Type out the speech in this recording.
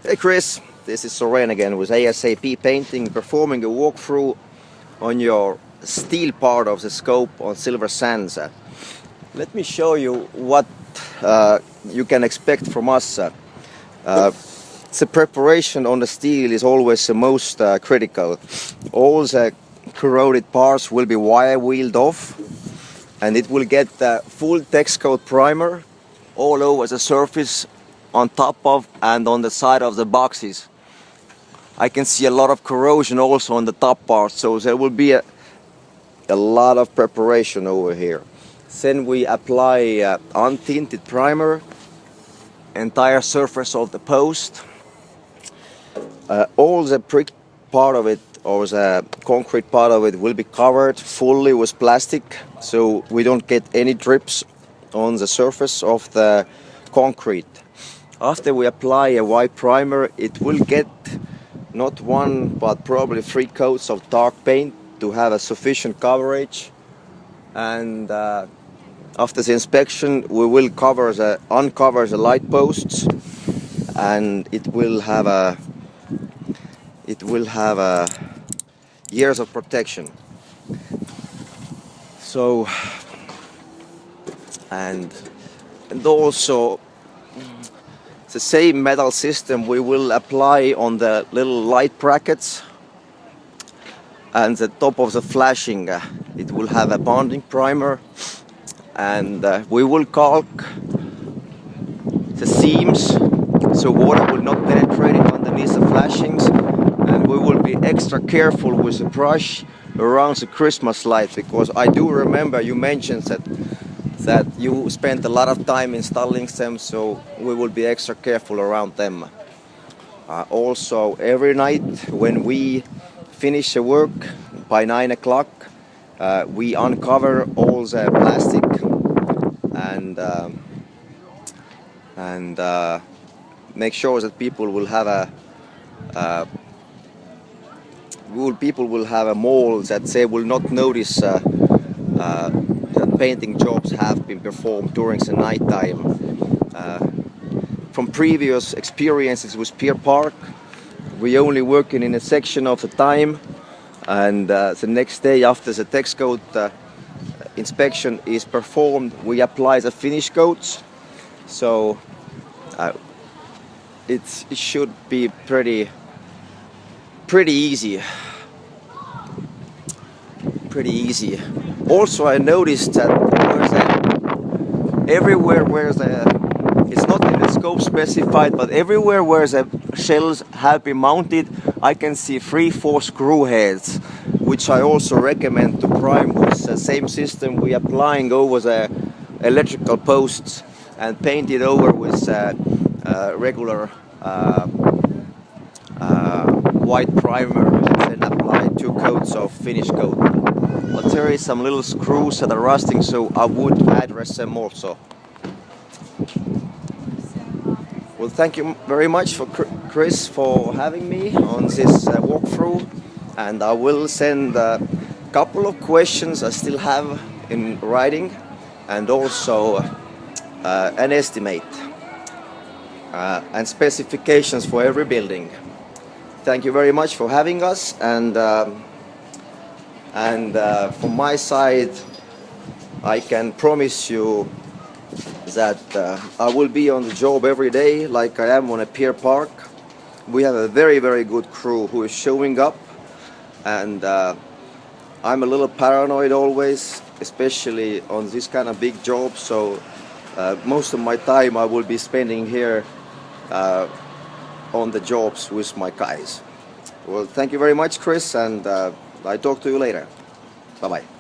Hey Chris, this is Soren again with ASAP Painting, performing a walkthrough on your steel part of the scope on silver sands. Let me show you what you can expect from us. The preparation on the steel is always the most critical. All the corroded parts will be wire wheeled off, and it will get the full texcote primer all over the surface, on top of and on the side of the boxes. I can see a lot of corrosion also on the top part, so there will be a lot of preparation over here. Then we apply untinted primer, entire surface of the post. All the brick part of it, or the concrete part of it, will be covered fully with plastic, so we don't get any drips on the surface of the concrete. After we apply a white primer, it will get not one but probably 3 coats of dark paint to have a sufficient coverage. And after the inspection, we will uncover the light posts, and it will have years of protection. So and also the same metal system we will apply on the little light brackets and the top of the flashing. It will have a bonding primer, and we will caulk the seams so water will not penetrate it underneath the flashings, and we will be extra careful with the brush around the Christmas lights, because I do remember you mentioned that you spent a lot of time installing them, so we will be extra careful around them. Also, every night when we finish the work by 9 o'clock, we uncover all the plastic and make sure that people will have a mold that they will not notice that painting jobs have been performed during the night time. From previous experiences with Pier Park, we only working in a section of the time, and the next day after the texcote inspection is performed, we apply the finish coats. So it should be pretty easy. Also, I noticed that everywhere where it's not in the scope specified, but everywhere where the shells have been mounted, I can see 3-4 screw heads, which I also recommend to prime with the same system we applying over the electrical posts, and paint it over with regular white primer, and then apply 2 coats of finish coat. But there is some little screws that are rusting, so I would address them also. Well, thank you very much for Chris for having me on this walkthrough, and I will send a couple of questions I still have in writing, and also an estimate and specifications for every building. Thank you very much for having us, and from my side, I can promise you that I will be on the job every day like I am on a Pier Park. We have a very good crew who is showing up, and I'm a little paranoid always, especially on this kind of big job, so most of my time I will be spending here on the jobs with my guys. Well, thank you very much, Chris, and I talk to you later. Bye-bye.